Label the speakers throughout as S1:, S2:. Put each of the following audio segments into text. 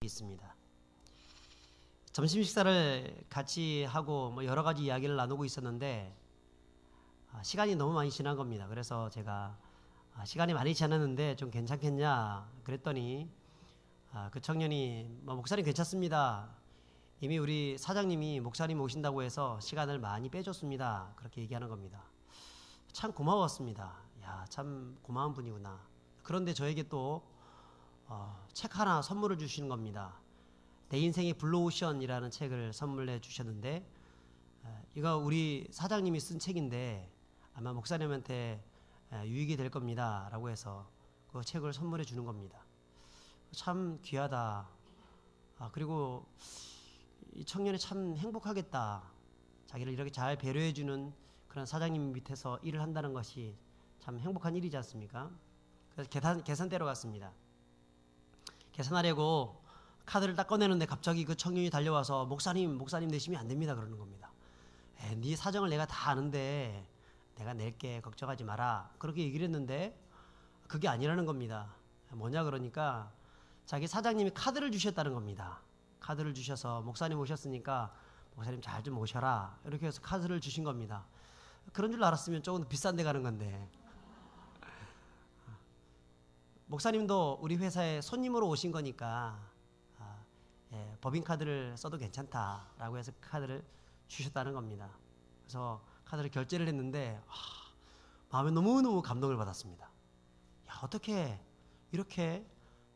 S1: 있습니다. 점심 식사를 같이 하고 여러 가지 이야기를 나누고 있었는데 시간이 너무 많이 지난 겁니다. 그래서 제가 시간이 많이 지났는데 좀 괜찮겠냐 그랬더니 그 청년이 목사님 괜찮습니다. 이미 우리 사장님이 목사님 오신다고 해서 시간을 많이 빼줬습니다. 그렇게 얘기하는 겁니다. 참 고마웠습니다. 야, 참 고마운 분이구나. 그런데 저에게 또 책 하나 선물을 주시는 겁니다. 내 인생의 블루오션이라는 책을 선물해 주셨는데 이거 우리 사장님이 쓴 책인데 아마 목사님한테 유익이 될 겁니다 라고 해서 그 책을 선물해 주는 겁니다. 참 귀하다. 그리고 이 청년이 참 행복하겠다. 자기를 이렇게 잘 배려해 주는 그런 사장님 밑에서 일을 한다는 것이 참 행복한 일이지 않습니까? 그래서 계산대로 갔습니다. 계산하려고 카드를 딱 꺼내는데 갑자기 그 청년이 달려와서 목사님 내시면 안 됩니다 그러는 겁니다. 네 사정을 내가 다 아는데 내가 낼게 걱정하지 마라 그렇게 얘기를 했는데 그게 아니라는 겁니다. 뭐냐 그러니까 자기 사장님이 카드를 주셨다는 겁니다. 카드를 주셔서 목사님 오셨으니까 목사님 잘 좀 모셔라 이렇게 해서 카드를 주신 겁니다. 그런 줄 알았으면 조금 더 비싼 데 가는 건데 목사님도 우리 회사에 손님으로 오신 거니까 법인카드를 써도 괜찮다라고 해서 카드를 주셨다는 겁니다. 그래서 카드를 결제를 했는데 마음에 너무너무 감동을 받았습니다. 야, 어떻게 이렇게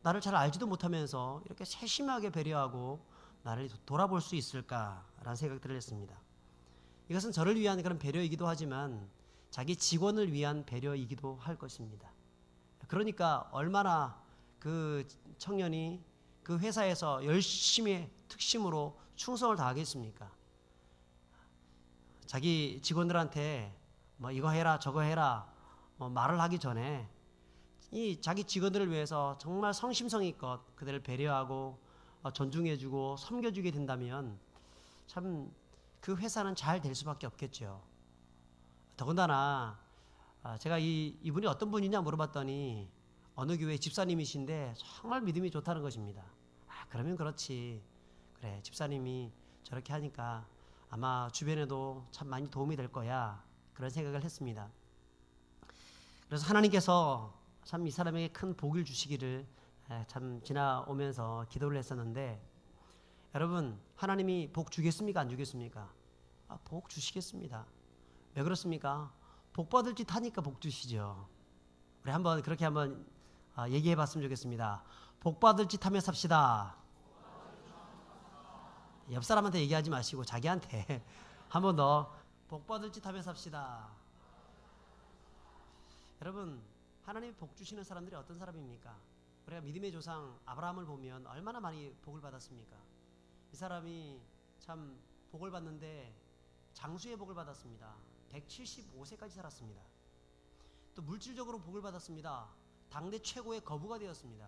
S1: 나를 잘 알지도 못하면서 이렇게 세심하게 배려하고 나를 돌아볼 수 있을까라는 생각들을 했습니다. 이것은 저를 위한 그런 배려이기도 하지만 자기 직원을 위한 배려이기도 할 것입니다. 그러니까 얼마나 그 청년이 그 회사에서 열심히 특심으로 충성을 다하겠습니까? 자기 직원들한테 이거 해라 저거 해라 말을 하기 전에 이 자기 직원들을 위해서 정말 성심성의껏 그들을 배려하고 존중해주고 섬겨주게 된다면 참 그 회사는 잘 될 수밖에 없겠죠. 더군다나 제가 이분이 어떤 분이냐 물어봤더니 어느 교회 집사님이신데 정말 믿음이 좋다는 것입니다. 그러면 그렇지. 그래, 집사님이 저렇게 하니까 아마 주변에도 참 많이 도움이 될 거야. 그런 생각을 했습니다. 그래서 하나님께서 참 이 사람에게 큰 복을 주시기를 참 지나오면서 기도를 했었는데 여러분, 하나님이 복 주겠습니까? 안 주겠습니까? 복 주시겠습니다. 왜 그렇습니까? 복 받을 짓 하니까 복 주시죠. 우리 그렇게 한번 얘기해 봤으면 좋겠습니다. 복 받을 짓 하며 삽시다. 옆 사람한테 얘기하지 마시고 자기한테 한 번 더 복 받을 짓 하며 삽시다. 여러분, 하나님이 복 주시는 사람들이 어떤 사람입니까? 우리가 믿음의 조상 아브라함을 보면 얼마나 많이 복을 받았습니까? 이 사람이 참 복을 받는데 장수의 복을 받았습니다. 175세까지 살았습니다. 또 물질적으로 복을 받았습니다. 당대 최고의 거부가 되었습니다.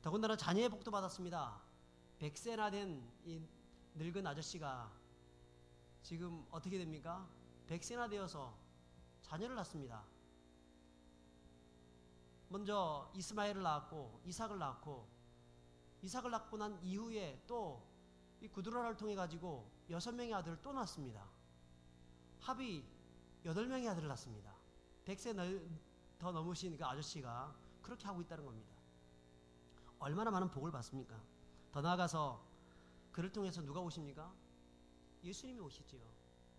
S1: 더군다나 자녀의 복도 받았습니다. 100세나 된 이 늙은 아저씨가 지금 어떻게 됩니까? 100세나 되어서 자녀를 낳습니다. 먼저 이스마엘을 낳았고 이삭을 낳고 난 이후에 또 이 구두라를 통해 가지고 6명의 아들을 또 낳습니다. 합이 8명의 아들을 낳습니다. 100세 더 넘으신 그 아저씨가 그렇게 하고 있다는 겁니다. 얼마나 많은 복을 받습니까? 더 나아가서 그를 통해서 누가 오십니까? 예수님이 오시지요.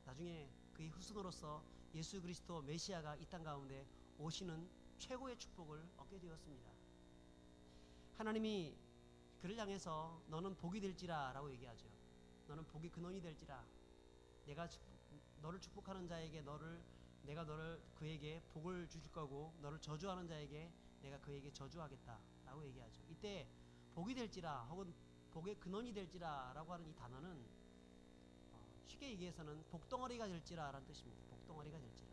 S1: 나중에 그의 후손으로서 예수 그리스도 메시아가 이 땅 가운데 오시는 최고의 축복을 얻게 되었습니다. 하나님이 그를 향해서 너는 복이 될지라 라고 얘기하죠. 너는 복의 근원이 될지라. 내가 너를 축복하는 자에게 내가 그에게 복을 주실 거고 너를 저주하는 자에게 내가 그에게 저주하겠다 라고 얘기하죠. 이때 복이 될지라 혹은 복의 근원이 될지라 라고 하는 이 단어는 쉽게 얘기해서는 복덩어리가 될지라 라는 뜻입니다. 복덩어리가 될지라.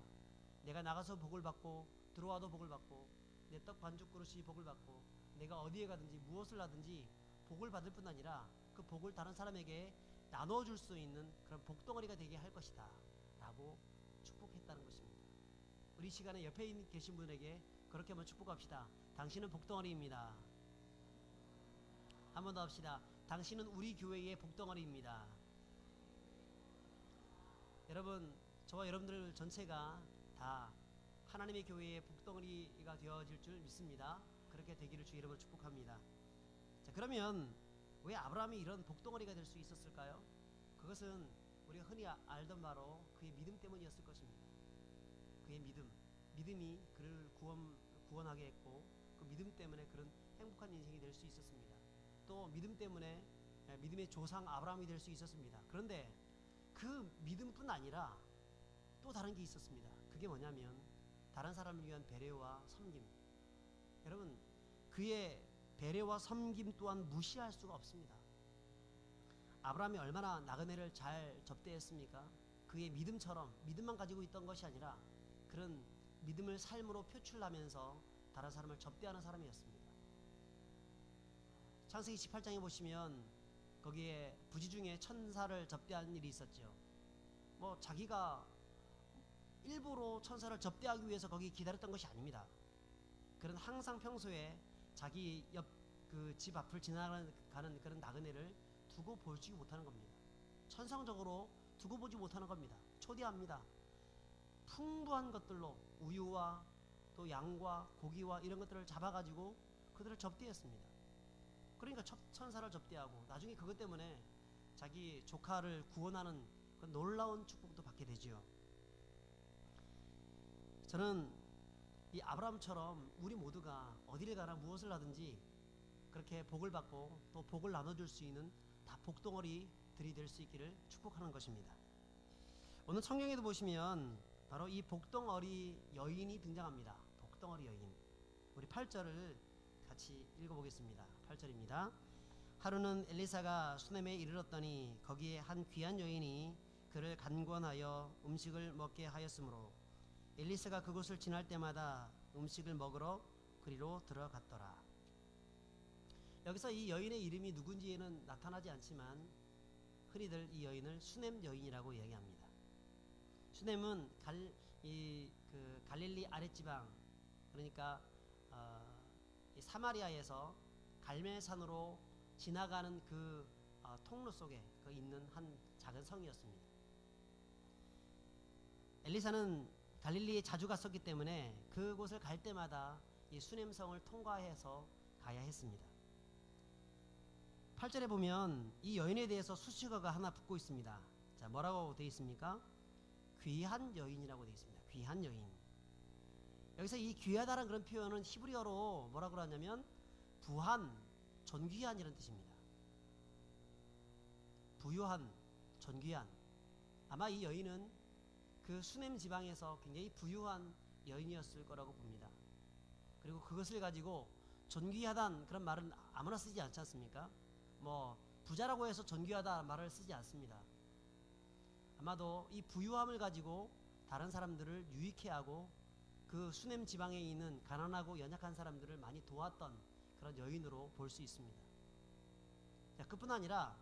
S1: 내가 나가서 복을 받고 들어와도 복을 받고 내 떡 반죽 그릇이 복을 받고 내가 어디에 가든지 무엇을 하든지 복을 받을 뿐 아니라 그 복을 다른 사람에게 나눠줄 수 있는 그런 복덩어리가 되게 할 것이다 라고 축복했다는 것입니다. 우리 시간에 옆에 계신 분에게 그렇게 한번 축복합시다. 당신은 복덩어리입니다. 한 번 더 합시다. 당신은 우리 교회의 복덩어리입니다. 여러분, 저와 여러분들 전체가 다 하나님의 교회의 복덩어리가 되어질 줄 믿습니다. 그렇게 되기를 주 이름으로 축복합니다. 자, 그러면 왜 아브라함이 이런 복덩어리가 될 수 있었을까요? 그것은 우리가 흔히 알던 바로 그의 믿음 때문이었을 것입니다. 그의 믿음이 그를 구원하게 했고, 그 믿음 때문에 그런 행복한 인생이 될 수 있었습니다. 또 믿음 때문에 믿음의 조상 아브라함이 될 수 있었습니다. 그런데 그 믿음뿐 아니라 또 다른 게 있었습니다. 그게 뭐냐면 다른 사람을 위한 배려와 섬김. 여러분, 그의 배려와 섬김 또한 무시할 수가 없습니다. 아브라함이 얼마나 나그네를 잘 접대했습니까? 그의 믿음만 가지고 있던 것이 아니라 그런 믿음을 삶으로 표출하면서 다른 사람을 접대하는 사람이었습니다. 창세기 18장에 보시면 거기에 부지 중에 천사를 접대하는 일이 있었죠. 뭐 자기가 일부러 천사를 접대하기 위해서 거기 기다렸던 것이 아닙니다. 그는 항상 평소에 자기 옆 그 집 앞을 지나가는 그런 나그네를 두고 보지 못하는 겁니다. 천성적으로 두고 보지 못하는 겁니다. 초대합니다. 풍부한 것들로 우유와 또 양과 고기와 이런 것들을 잡아가지고 그들을 접대했습니다. 그러니까 천사를 접대하고 나중에 그것 때문에 자기 조카를 구원하는 그 놀라운 축복도 받게 되지요. 저는 이 아브라함처럼 우리 모두가 어디를 가나 무엇을 하든지 그렇게 복을 받고 또 복을 나눠줄 수 있는 다 복덩어리들이 될 수 있기를 축복하는 것입니다. 오늘 성경에도 보시면 바로 이 복덩어리 여인이 등장합니다. 복덩어리 여인. 우리 8절을 같이 읽어보겠습니다. 8절입니다. 하루는 엘리사가 수넴에 이르렀더니 거기에 한 귀한 여인이 그를 간권하여 음식을 먹게 하였으므로 엘리사가 그곳을 지날 때마다 음식을 먹으러 그리로 들어갔더라. 여기서 이 여인의 이름이 누군지에는 나타나지 않지만 흔히들 이 여인을 수넴 여인이라고 이야기합니다. 수넴은 갈릴리 아랫지방, 그러니까 사마리아에서 갈멜산으로 지나가는 그 통로 속에 있는 한 작은 성이었습니다. 엘리사는 갈릴리에 자주 갔었기 때문에 그곳을 갈 때마다 이 수넴성을 통과해서 가야 했습니다. 8절에 보면 이 여인에 대해서 수식어가 하나 붙고 있습니다. 자, 뭐라고 되어 있습니까? 귀한 여인이라고 되어 있습니다. 귀한 여인. 여기서 이 귀하다라는 그런 표현은 히브리어로 뭐라고 하냐면 부한, 존귀한이라는 뜻입니다. 부유한, 존귀한. 아마 이 여인은 그 수넴 지방에서 굉장히 부유한 여인이었을 거라고 봅니다. 그리고 그것을 가지고 존귀하다는 그런 말은 아무나 쓰지 않지 않습니까? 뭐 부자라고 해서 존귀하다 말을 쓰지 않습니다. 아마도 이 부유함을 가지고 다른 사람들을 유익해 하고 그 수넴 지방에 있는 가난하고 연약한 사람들을 많이 도왔던 그런 여인으로 볼 수 있습니다. 자, 그뿐 아니라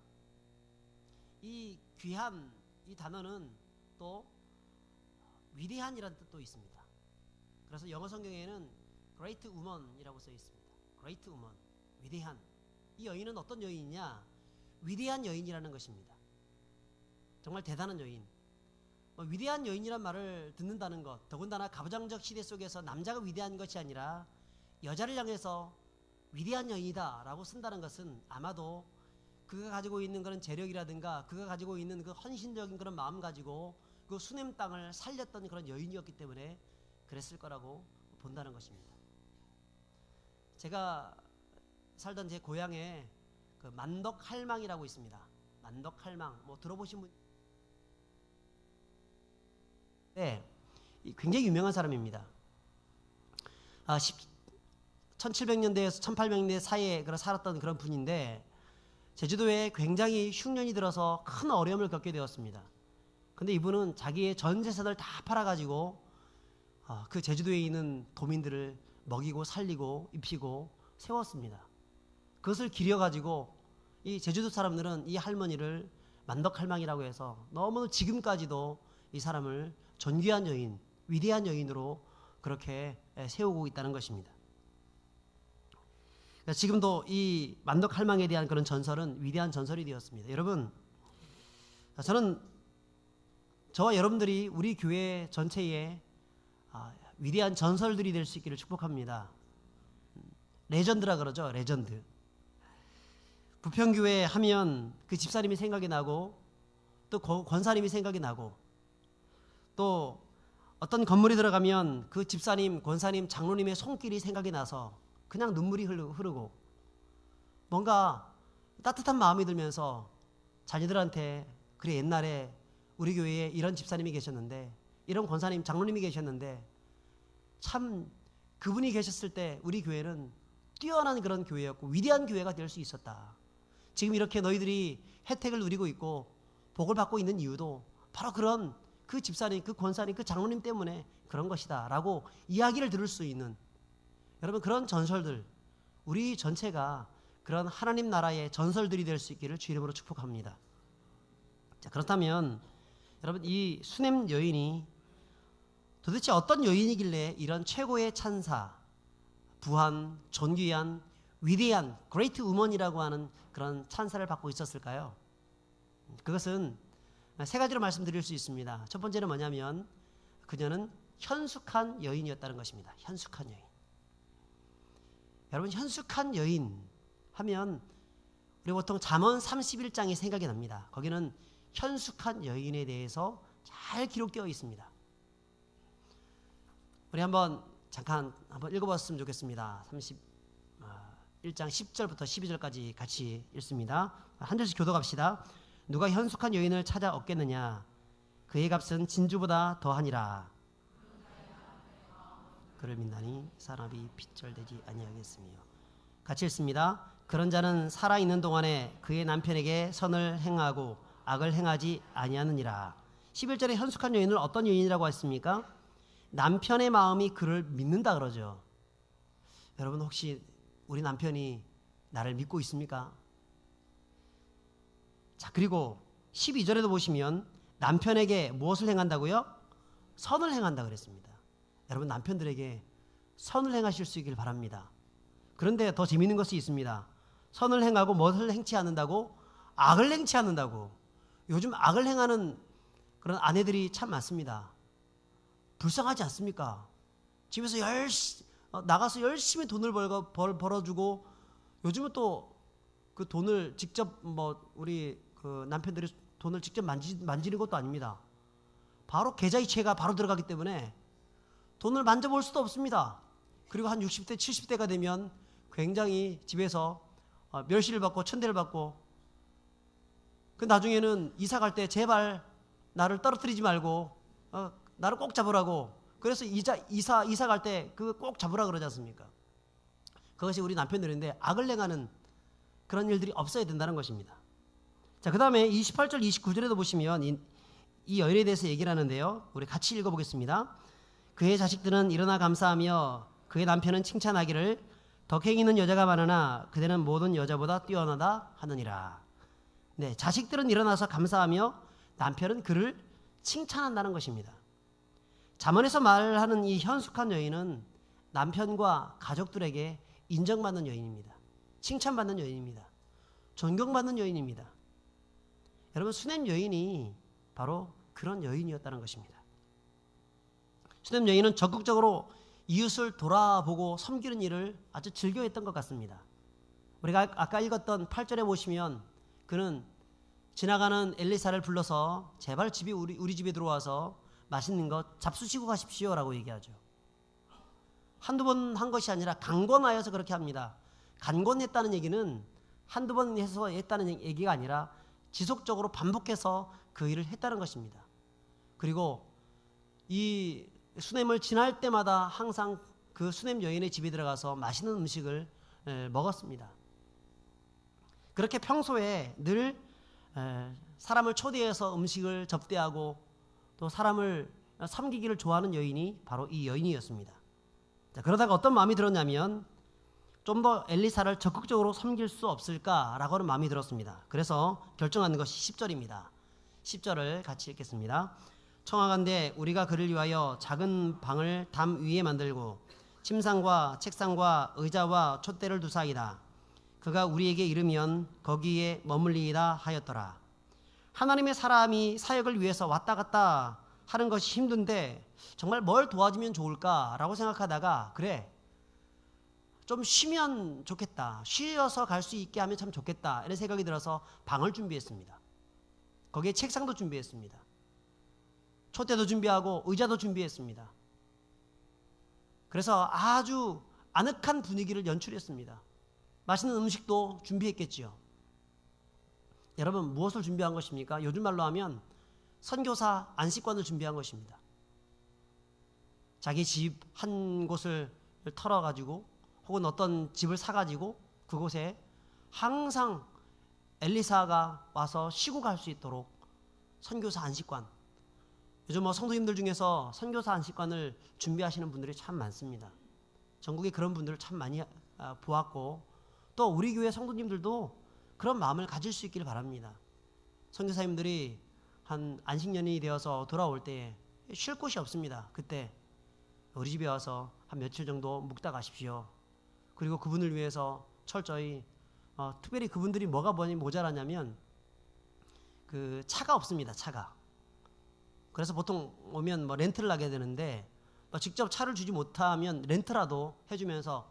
S1: 이 귀한 이 단어는 또 위대한이라는 뜻도 있습니다. 그래서 영어 성경에는 great woman이라고 써 있습니다. great woman, 위대한. 이 여인은 어떤 여인이냐? 위대한 여인이라는 것입니다. 정말 대단한 여인. 위대한 여인이란 말을 듣는다는 것, 더군다나 가부장적 시대 속에서 남자가 위대한 것이 아니라 여자를 향해서 위대한 여인이다 라고 쓴다는 것은 아마도 그가 가지고 있는 그런 재력이라든가 그가 가지고 있는 그 헌신적인 그런 마음 가지고 그 수넴 땅을 살렸던 그런 여인이었기 때문에 그랬을 거라고 본다는 것입니다. 제가 살던 제 고향에 그 만덕할망이라고 있습니다. 만덕할망 뭐 들어보신 분? 네, 굉장히 유명한 사람입니다. 1700년대에서 1800년대 사이에 살았던 그런 분인데 제주도에 굉장히 흉년이 들어서 큰 어려움을 겪게 되었습니다. 근데 이분은 자기의 전 재산을 다 팔아가지고 그 제주도에 있는 도민들을 먹이고 살리고 입히고 세웠습니다. 그것을 기려가지고 이 제주도 사람들은 이 할머니를 만덕할망이라고 해서 너무 지금까지도 이 사람을 존귀한 여인, 위대한 여인으로 그렇게 세우고 있다는 것입니다. 지금도 이 만덕할망에 대한 그런 전설은 위대한 전설이 되었습니다. 여러분, 저는 저와 여러분들이 우리 교회 전체에 위대한 전설들이 될 수 있기를 축복합니다. 레전드라 그러죠. 레전드. 부평교회 하면 그 집사님이 생각이 나고 또 권사님이 생각이 나고 또 어떤 건물이 들어가면 그 집사님, 권사님, 장로님의 손길이 생각이 나서 그냥 눈물이 흐르고 뭔가 따뜻한 마음이 들면서 자녀들한테 그래 옛날에 우리 교회에 이런 집사님이 계셨는데 이런 권사님, 장로님이 계셨는데 참 그분이 계셨을 때 우리 교회는 뛰어난 그런 교회였고 위대한 교회가 될 수 있었다. 지금 이렇게 너희들이 혜택을 누리고 있고 복을 받고 있는 이유도 바로 그런 그 집사님, 그 권사님, 그 장로님 때문에 그런 것이다 라고 이야기를 들을 수 있는 여러분 그런 전설들 우리 전체가 그런 하나님 나라의 전설들이 될 수 있기를 주 이름으로 축복합니다. 자, 그렇다면 여러분 이 수냄 여인이 도대체 어떤 여인이길래 이런 최고의 찬사, 부한, 존귀한, 위대한 그레이트 우먼이라고 하는 그런 찬사를 받고 있었을까요? 그것은 세 가지로 말씀드릴 수 있습니다. 첫 번째는 뭐냐면 그녀는 현숙한 여인이었다는 것입니다. 현숙한 여인. 여러분 현숙한 여인 하면 우리 보통 잠언 31장이 생각이 납니다. 거기는 현숙한 여인에 대해서 잘 기록되어 있습니다. 우리 잠깐 한번 읽어봤으면 좋겠습니다. 31장 10절부터 12절까지 같이 읽습니다. 한 절씩 교독합시다. 누가 현숙한 여인을 찾아 얻겠느냐? 그의 값은 진주보다 더하니라. 그를 믿나니 사람이 핏절되지 아니하겠으며. 같이 읽습니다. 그런 자는 살아있는 동안에 그의 남편에게 선을 행하고 악을 행하지 아니하느니라. 11절에 현숙한 여인을 어떤 여인이라고 했습니까? 남편의 마음이 그를 믿는다 그러죠. 여러분 혹시 우리 남편이 나를 믿고 있습니까? 자, 그리고 12절에도 보시면 남편에게 무엇을 행한다고요? 선을 행한다 그랬습니다. 여러분 남편들에게 선을 행하실 수 있길 바랍니다. 그런데 더 재미있는 것이 있습니다. 선을 행하고 무엇을 행치 않는다고? 악을 행치 않는다고. 요즘 악을 행하는 그런 아내들이 참 많습니다. 불쌍하지 않습니까? 집에서 나가서 열심히 돈을 벌어주고 요즘은 또 그 돈을 직접 우리 그 남편들이 돈을 직접 만지는 것도 아닙니다. 바로 계좌이체가 바로 들어가기 때문에 돈을 만져볼 수도 없습니다. 그리고 한 60대, 70대가 되면 굉장히 집에서 멸시를 받고 천대를 받고 그 나중에는 이사 갈 때 제발 나를 떨어뜨리지 말고 나를 꼭 잡으라고. 그래서 이사 갈 때 그 꼭 잡으라 그러지 않습니까? 그것이 우리 남편들인데 악을 행하는 그런 일들이 없어야 된다는 것입니다. 자, 그 다음에 28절, 29절에도 보시면 이 여인에 대해서 얘기를 하는데요. 우리 같이 읽어보겠습니다. 그의 자식들은 일어나 감사하며 그의 남편은 칭찬하기를 덕행 있는 여자가 많으나 그대는 모든 여자보다 뛰어나다 하느니라. 네, 자식들은 일어나서 감사하며 남편은 그를 칭찬한다는 것입니다. 잠언에서 말하는 이 현숙한 여인은 남편과 가족들에게 인정받는 여인입니다. 칭찬받는 여인입니다. 존경받는 여인입니다. 여러분 수냄 여인이 바로 그런 여인이었다는 것입니다. 수냄 여인은 적극적으로 이웃을 돌아보고 섬기는 일을 아주 즐겨했던 것 같습니다. 우리가 아까 읽었던 8절에 보시면 그는 지나가는 엘리사를 불러서 제발 우리 집에 들어와서 맛있는 것 잡수시고 가십시오라고 얘기하죠. 한두 번 한 것이 아니라 강권하여서 그렇게 합니다. 강권했다는 얘기는 한두 번 해서 했다는 얘기가 아니라 지속적으로 반복해서 그 일을 했다는 것입니다. 그리고 이 수냄을 지날 때마다 항상 그 수냄 여인의 집에 들어가서 맛있는 음식을 먹었습니다. 그렇게 평소에 늘 사람을 초대해서 음식을 접대하고 또 사람을 섬기기를 좋아하는 여인이 바로 이 여인이었습니다. 자, 그러다가 어떤 마음이 들었냐면 좀 더 엘리사를 적극적으로 섬길 수 없을까라고 하는 마음이 들었습니다. 그래서 결정한 것이 10절입니다. 10절을 같이 읽겠습니다. 청하건대 우리가 그를 위하여 작은 방을 담 위에 만들고 침상과 책상과 의자와 촛대를 두사이다. 그가 우리에게 이르면 거기에 머물리이다 하였더라. 하나님의 사람이 사역을 위해서 왔다 갔다 하는 것이 힘든데 정말 뭘 도와주면 좋을까라고 생각하다가 그래 좀 쉬면 좋겠다. 쉬어서 갈 수 있게 하면 참 좋겠다. 이런 생각이 들어서 방을 준비했습니다. 거기에 책상도 준비했습니다. 촛대도 준비하고 의자도 준비했습니다. 그래서 아주 아늑한 분위기를 연출했습니다. 맛있는 음식도 준비했겠지요. 여러분 무엇을 준비한 것입니까? 요즘 말로 하면 선교사 안식관을 준비한 것입니다. 자기 집 한 곳을 털어가지고 혹은 어떤 집을 사가지고 그곳에 항상 엘리사가 와서 쉬고 갈 수 있도록 선교사 안식관. 요즘 성도님들 중에서 선교사 안식관을 준비하시는 분들이 참 많습니다. 전국에 그런 분들을 참 많이 보았고 또 우리 교회 성도님들도 그런 마음을 가질 수 있기를 바랍니다. 선교사님들이 한 안식년이 되어서 돌아올 때에 쉴 곳이 없습니다. 그때 우리 집에 와서 한 며칠 정도 묵다 가십시오. 그리고 그분을 위해서 철저히 특별히 그분들이 뭐가 모자라냐면 그 차가 없습니다. 차가. 그래서 보통 오면 렌트를 하게 되는데 직접 차를 주지 못하면 렌트라도 해주면서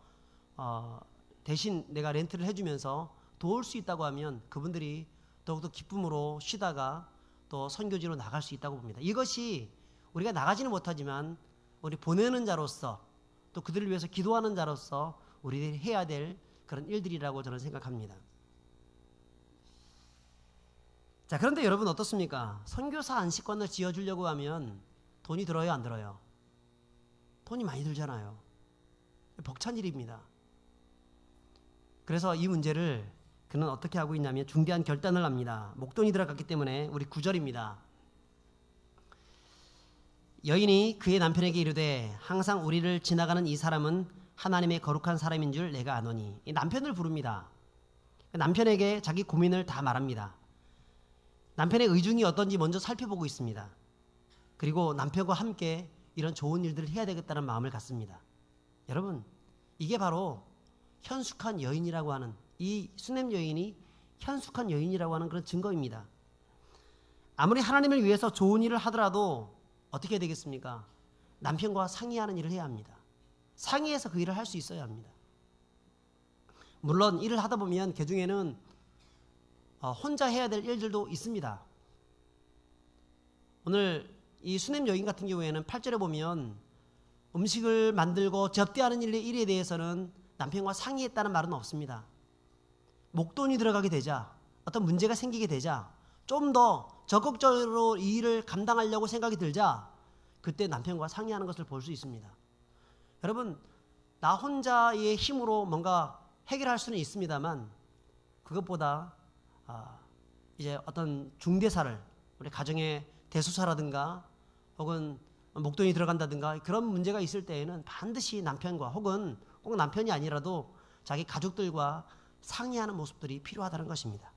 S1: 대신 내가 렌트를 해주면서 도울 수 있다고 하면 그분들이 더욱더 기쁨으로 쉬다가 또 선교지로 나갈 수 있다고 봅니다. 이것이 우리가 나가지는 못하지만 우리 보내는 자로서 또 그들을 위해서 기도하는 자로서 우리들이 해야 될 그런 일들이라고 저는 생각합니다. 자, 그런데 여러분 어떻습니까? 선교사 안식관을 지어주려고 하면 돈이 들어요, 안 들어요? 돈이 많이 들잖아요. 벅찬 일입니다. 그래서 이 문제를 그는 어떻게 하고 있냐면 중대한 결단을 합니다. 목돈이 들어갔기 때문에 우리 9절입니다. 여인이 그의 남편에게 이르되 항상 우리를 지나가는 이 사람은 하나님의 거룩한 사람인 줄 내가 아노니. 이 남편을 부릅니다. 남편에게 자기 고민을 다 말합니다. 남편의 의중이 어떤지 먼저 살펴보고 있습니다. 그리고 남편과 함께 이런 좋은 일들을 해야 되겠다는 마음을 갖습니다. 여러분 이게 바로 현숙한 여인이라고 하는 이 수넴 여인이 현숙한 여인이라고 하는 그런 증거입니다. 아무리 하나님을 위해서 좋은 일을 하더라도 어떻게 해야 되겠습니까? 남편과 상의하는 일을 해야 합니다. 상의해서 그 일을 할 수 있어야 합니다. 물론 일을 하다 보면 그중에는 혼자 해야 될 일들도 있습니다. 오늘 이 수넴 여인 같은 경우에는 8절에 보면 음식을 만들고 접대하는 일에 대해서는 남편과 상의했다는 말은 없습니다. 목돈이 들어가게 되자 어떤 문제가 생기게 되자 좀 더 적극적으로 이 일을 감당하려고 생각이 들자 그때 남편과 상의하는 것을 볼 수 있습니다. 여러분 나 혼자의 힘으로 뭔가 해결할 수는 있습니다만 그것보다 이제 어떤 중대사를 우리 가정의 대소사라든가 혹은 목돈이 들어간다든가 그런 문제가 있을 때에는 반드시 남편과 혹은 꼭 남편이 아니라도 자기 가족들과 상의하는 모습들이 필요하다는 것입니다.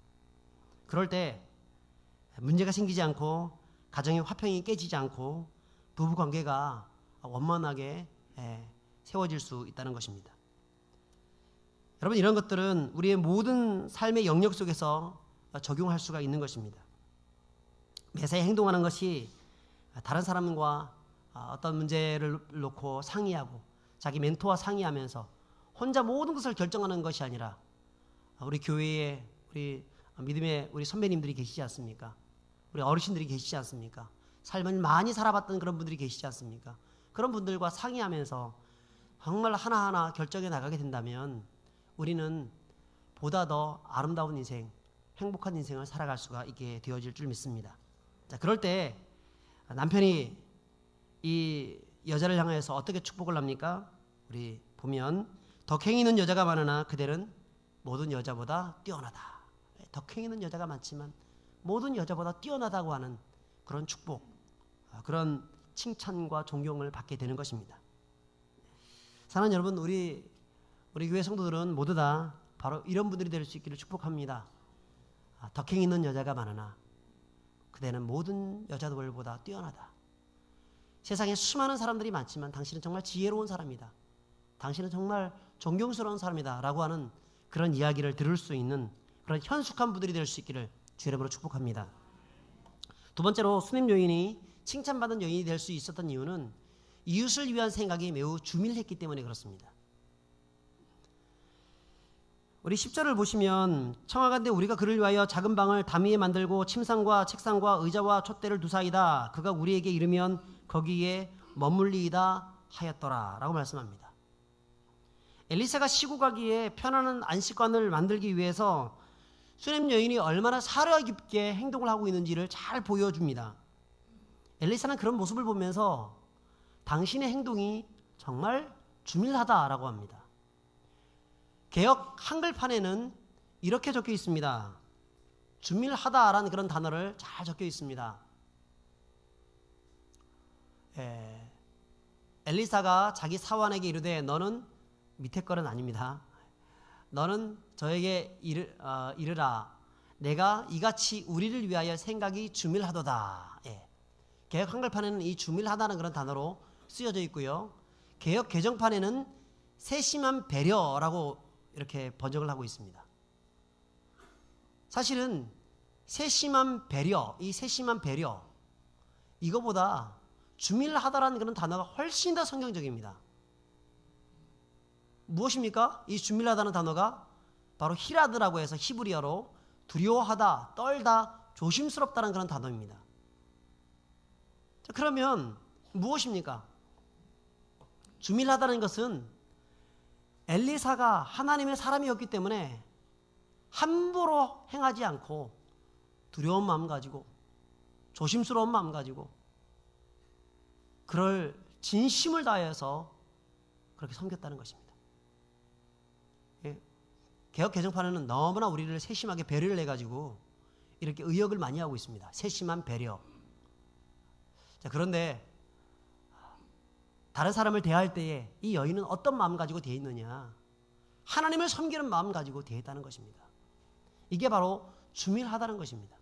S1: 그럴 때 문제가 생기지 않고 가정의 화평이 깨지지 않고 부부관계가 원만하게 세워질 수 있다는 것입니다. 여러분 이런 것들은 우리의 모든 삶의 영역 속에서 적용할 수가 있는 것입니다. 매사에 행동하는 것이 다른 사람과 어떤 문제를 놓고 상의하고 자기 멘토와 상의하면서 혼자 모든 것을 결정하는 것이 아니라 우리 교회에 우리 믿음의 우리 선배님들이 계시지 않습니까? 우리 어르신들이 계시지 않습니까? 삶을 많이 살아봤던 그런 분들이 계시지 않습니까? 그런 분들과 상의하면서 정말 하나하나 결정해 나가게 된다면 우리는 보다 더 아름다운 인생, 행복한 인생을 살아갈 수가 있게 되어질 줄 믿습니다. 자, 그럴 때 남편이 이 여자를 향해서 어떻게 축복을 합니까? 우리 보면 덕행 있는 여자가 많으나 그들은 모든 여자보다 뛰어나다. 덕행 있는 여자가 많지만 모든 여자보다 뛰어나다고 하는 그런 축복, 그런 칭찬과 존경을 받게 되는 것입니다. 사랑하는 여러분, 우리 교회 성도들은 모두 다 바로 이런 분들이 될 수 있기를 축복합니다. 덕행 있는 여자가 많으나 그대는 모든 여자들보다 뛰어나다. 세상에 수많은 사람들이 많지만 당신은 정말 지혜로운 사람이다. 당신은 정말 존경스러운 사람이다 라고 하는 그런 이야기를 들을 수 있는 그런 현숙한 분들이 될 수 있기를 주 이름으로 축복합니다. 두 번째로 수냄 여인이 칭찬받은 여인이 될 수 있었던 이유는 이웃을 위한 생각이 매우 주밀했기 때문에 그렇습니다. 우리 10절을 보시면 청하건대 우리가 그를 위하여 작은 방을 담 위에 만들고 침상과 책상과 의자와 촛대를 두사이다. 그가 우리에게 이르면 거기에 머물리이다 하였더라 라고 말씀합니다. 엘리사가 시고 가기에 편안한 안식관을 만들기 위해서 수냄 여인이 얼마나 사려 깊게 행동을 하고 있는지를 잘 보여줍니다. 엘리사는 그런 모습을 보면서 당신의 행동이 정말 주밀하다라고 합니다. 개역 한글판에는 이렇게 적혀 있습니다. 주밀하다라는 그런 단어를 잘 적혀 있습니다. 엘리사가 자기 사환에게 이르되 너는 밑에 거는 아닙니다. 너는 저에게 이르라. 내가 이같이 우리를 위하여 생각이 주밀하도다. 개역 한글판에는 이 주밀하다는 그런 단어로 쓰여져 있고요. 개역 개정판에는 세심한 배려라고 이렇게 번역을 하고 있습니다. 사실은 세심한 배려, 이 세심한 배려 이거보다 주밀하다라는 그런 단어가 훨씬 더 성경적입니다. 무엇입니까? 이 주밀하다는 단어가 바로 히라드라고 해서 히브리어로 두려워하다, 떨다, 조심스럽다는 그런 단어입니다. 자, 그러면 무엇입니까? 주밀하다는 것은 엘리사가 하나님의 사람이었기 때문에 함부로 행하지 않고 두려운 마음 가지고 조심스러운 마음 가지고 그럴 진심을 다해서 그렇게 섬겼다는 것입니다. 개역 개정판에는 너무나 우리를 세심하게 배려를 해가지고 이렇게 의역을 많이 하고 있습니다. 세심한 배려. 자, 그런데 다른 사람을 대할 때에 이 여인은 어떤 마음 가지고 대했느냐? 하나님을 섬기는 마음 가지고 대했다는 것입니다. 이게 바로 주밀하다는 것입니다.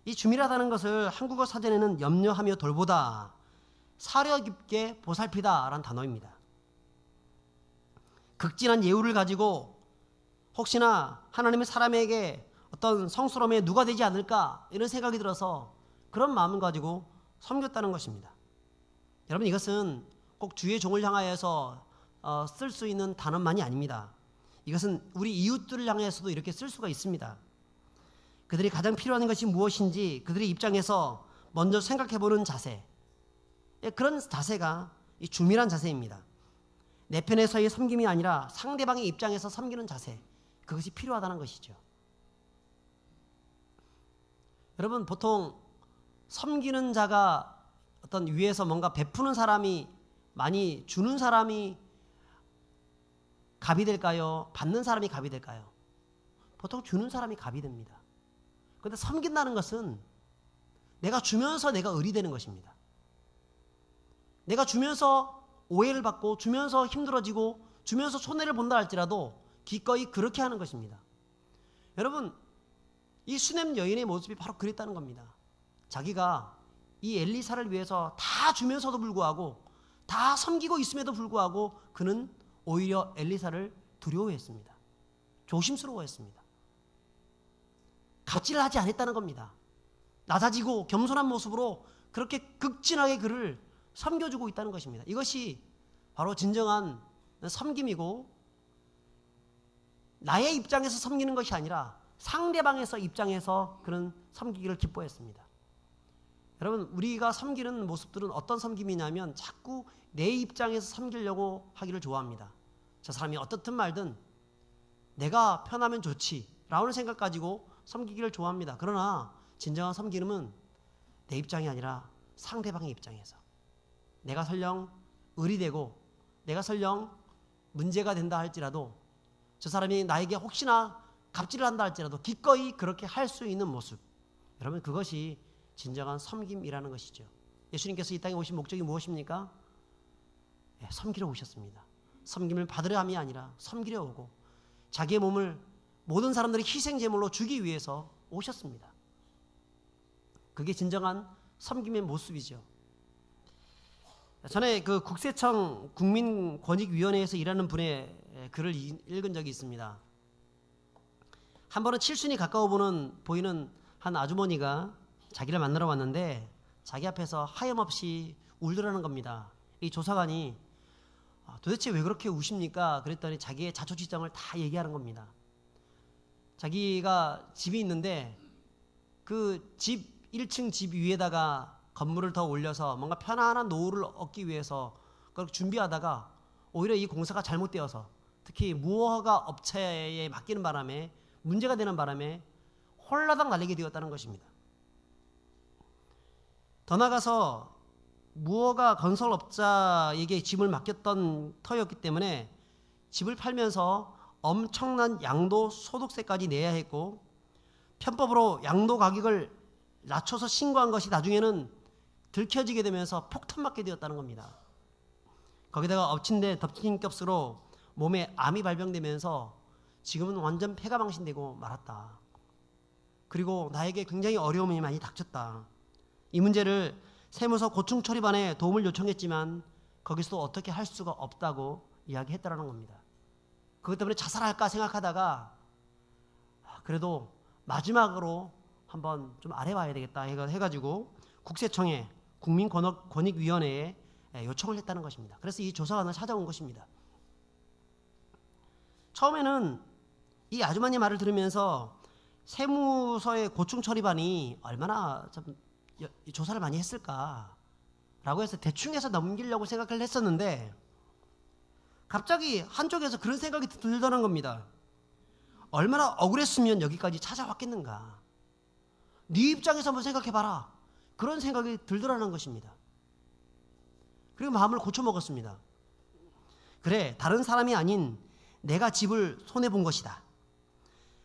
S1: 이 주밀하다는 것을 한국어 사전에는 염려하며 돌보다, 사려 깊게 보살피다 라는 단어입니다. 극진한 예우를 가지고 혹시나 하나님의 사람에게 어떤 성스러움에 누가 되지 않을까 이런 생각이 들어서 그런 마음을 가지고 섬겼다는 것입니다. 여러분, 이것은 꼭 주의 종을 향하여서 쓸 수 있는 단어만이 아닙니다. 이것은 우리 이웃들을 향해서도 이렇게 쓸 수가 있습니다. 그들이 가장 필요한 것이 무엇인지 그들의 입장에서 먼저 생각해보는 자세, 그런 자세가 이 주밀한 자세입니다. 내 편에서의 섬김이 아니라 상대방의 입장에서 섬기는 자세, 그것이 필요하다는 것이죠. 여러분, 보통 섬기는 자가 어떤 위에서 뭔가 베푸는 사람이, 많이 주는 사람이 갑이 될까요? 받는 사람이 갑이 될까요? 보통 주는 사람이 갑이 됩니다. 그런데 섬긴다는 것은 내가 주면서 내가 을이 되는 것입니다. 내가 주면서 오해를 받고, 주면서 힘들어지고, 주면서 손해를 본다 할지라도 기꺼이 그렇게 하는 것입니다. 여러분, 이 수냄 여인의 모습이 바로 그랬다는 겁니다. 자기가 이 엘리사를 위해서 다 주면서도 불구하고, 다 섬기고 있음에도 불구하고 그는 오히려 엘리사를 두려워했습니다. 조심스러워했습니다. 갑질을 하지 않았다는 겁니다. 낮아지고 겸손한 모습으로 그렇게 극진하게 그를 섬겨주고 있다는 것입니다. 이것이 바로 진정한 섬김이고, 나의 입장에서 섬기는 것이 아니라 상대방에서 입장에서 그런 섬기기를 기뻐했습니다. 여러분, 우리가 섬기는 모습들은 어떤 섬김이냐면 자꾸 내 입장에서 섬기려고 하기를 좋아합니다. 저 사람이 어떻든 말든 내가 편하면 좋지 라는 생각 가지고 섬기기를 좋아합니다. 그러나 진정한 섬기는 내 입장이 아니라 상대방의 입장에서, 내가 설령 을이 되고 내가 설령 문제가 된다 할지라도 저 사람이 나에게 혹시나 갑질을 한다 할지라도 기꺼이 그렇게 할 수 있는 모습, 여러분, 그것이 진정한 섬김이라는 것이죠. 예수님께서 이 땅에 오신 목적이 무엇입니까? 섬기러 오셨습니다. 섬김을 받으려 함이 아니라 섬기려 오고 자기의 몸을 모든 사람들의 희생제물로 주기 위해서 오셨습니다. 그게 진정한 섬김의 모습이죠. 전에 그 국세청 국민권익위원회에서 일하는 분의 글을 읽은 적이 있습니다. 한 번은 칠순이 가까워 보이는 한 아주머니가 자기를 만나러 왔는데 자기 앞에서 하염없이 울더라는 겁니다. 이 조사관이 도대체 왜 그렇게 우십니까? 그랬더니 자기의 자초지정을 다 얘기하는 겁니다. 자기가 집이 있는데 그 집 1층 집 위에다가 건물을 더 올려서 뭔가 편안한 노후를 얻기 위해서 그걸 준비하다가 오히려 이 공사가 잘못되어서 특히 무허가 업체에 맡기는 바람에 문제가 되는 바람에 홀라당 날리게 되었다는 것입니다. 더 나아가서 무허가 건설업자에게 집을 맡겼던 터였기 때문에 집을 팔면서 엄청난 양도 소득세까지 내야 했고 편법으로 양도 가격을 낮춰서 신고한 것이 나중에는 들켜지게 되면서 폭탄맞게 되었다는 겁니다. 거기다가 엎친 데 덮친 값으로 몸에 암이 발병되면서 지금은 완전 폐가망신되고 말았다. 그리고 나에게 굉장히 어려움이 많이 닥쳤다. 이 문제를 세무서 고충처리반에 도움을 요청했지만 거기서도 어떻게 할 수가 없다고 이야기했다는 겁니다. 그것 때문에 자살할까 생각하다가 그래도 마지막으로 한번 좀 알아봐야 되겠다 해가지고 국세청에 국민권익위원회에 요청을 했다는 것입니다. 그래서 이 조사관을 찾아온 것입니다. 처음에는 이 아주머니 말을 들으면서 세무서의 고충처리반이 얼마나 좀 조사를 많이 했을까라고 해서 대충 해서 넘기려고 생각을 했었는데 갑자기 한쪽에서 그런 생각이 들더라는 겁니다. 얼마나 억울했으면 여기까지 찾아왔겠는가. 네 입장에서 한번 생각해봐라. 그런 생각이 들더라는 것입니다. 그리고 마음을 고쳐먹었습니다. 그래, 다른 사람이 아닌 내가 집을 손해본 것이다.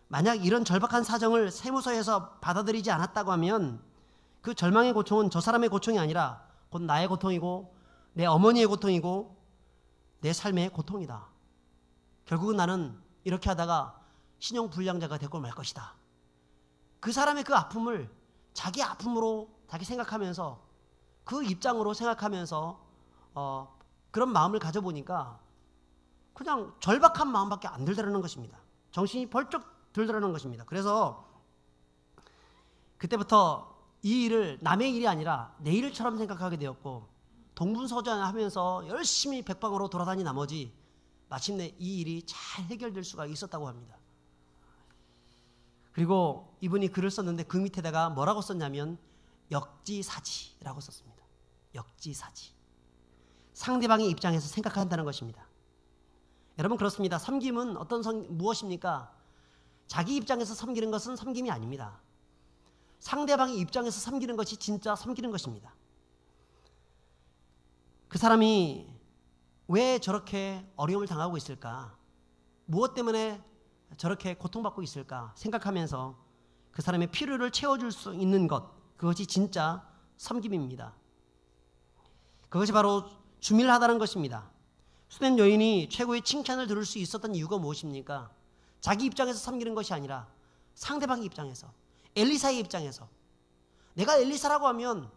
S1: 만약 이런 절박한 사정을 세무서에서 받아들이지 않았다고 하면 그 절망의 고통은 저 사람의 고통이 아니라 곧 나의 고통이고 내 어머니의 고통이고 내 삶의 고통이다. 결국은 나는 이렇게 하다가 신용불량자가 되고 말 것이다. 그 사람의 그 아픔을 자기 아픔으로 자기 생각하면서 그 입장으로 생각하면서 그런 마음을 가져보니까 그냥 절박한 마음밖에 안 들더라는 것입니다. 정신이 벌쩍 들더라는 것입니다. 그래서 그때부터 이 일을 남의 일이 아니라 내 일처럼 생각하게 되었고 동분서주하면서 열심히 백방으로 돌아다닌 나머지 마침내 이 일이 잘 해결될 수가 있었다고 합니다. 그리고 이분이 글을 썼는데 그 밑에다가 뭐라고 썼냐면 역지사지라고 썼습니다. 역지사지. 상대방의 입장에서 생각한다는 것입니다. 여러분 그렇습니다. 섬김은 무엇입니까? 자기 입장에서 섬기는 것은 섬김이 아닙니다. 상대방의 입장에서 섬기는 것이 진짜 섬기는 것입니다. 그 사람이 왜 저렇게 어려움을 당하고 있을까? 무엇 때문에 저렇게 고통받고 있을까? 생각하면서 그 사람의 필요를 채워줄 수 있는 것, 그것이 진짜 섬김입니다. 그것이 바로 주밀하다는 것입니다. 수된 여인이 최고의 칭찬을 들을 수 있었던 이유가 무엇입니까? 자기 입장에서 섬기는 것이 아니라 상대방의 입장에서, 엘리사의 입장에서. 내가 엘리사라고 하면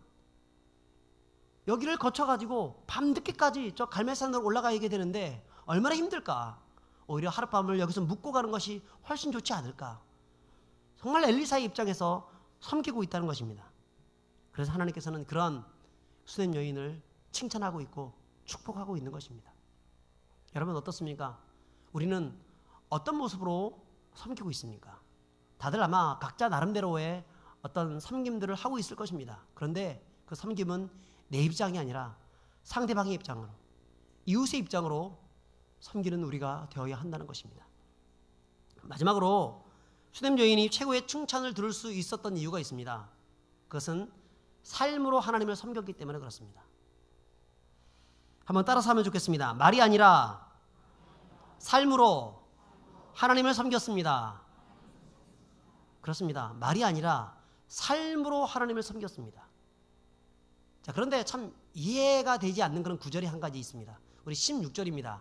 S1: 여기를 거쳐가지고 밤늦게까지 저 갈멜산으로 올라가야 되는데 얼마나 힘들까? 오히려 하룻밤을 여기서 묵고 가는 것이 훨씬 좋지 않을까? 정말 엘리사의 입장에서 섬기고 있다는 것입니다. 그래서 하나님께서는 그런 수된 여인을 칭찬하고 있고 축복하고 있는 것입니다. 여러분 어떻습니까? 우리는 어떤 모습으로 섬기고 있습니까? 다들 아마 각자 나름대로의 어떤 섬김들을 하고 있을 것입니다. 그런데 그 섬김은 내 입장이 아니라 상대방의 입장으로, 이웃의 입장으로 섬기는 우리가 되어야 한다는 것입니다. 마지막으로 수뎀 여인이 최고의 칭찬을 들을 수 있었던 이유가 있습니다. 그것은 삶으로 하나님을 섬겼기 때문에 그렇습니다. 한번 따라서 하면 좋겠습니다. 말이 아니라 삶으로 하나님을 섬겼습니다. 그렇습니다. 말이 아니라 삶으로 하나님을 섬겼습니다. 자, 그런데 참 이해가 되지 않는 그런 구절이 한 가지 있습니다. 우리 16절입니다.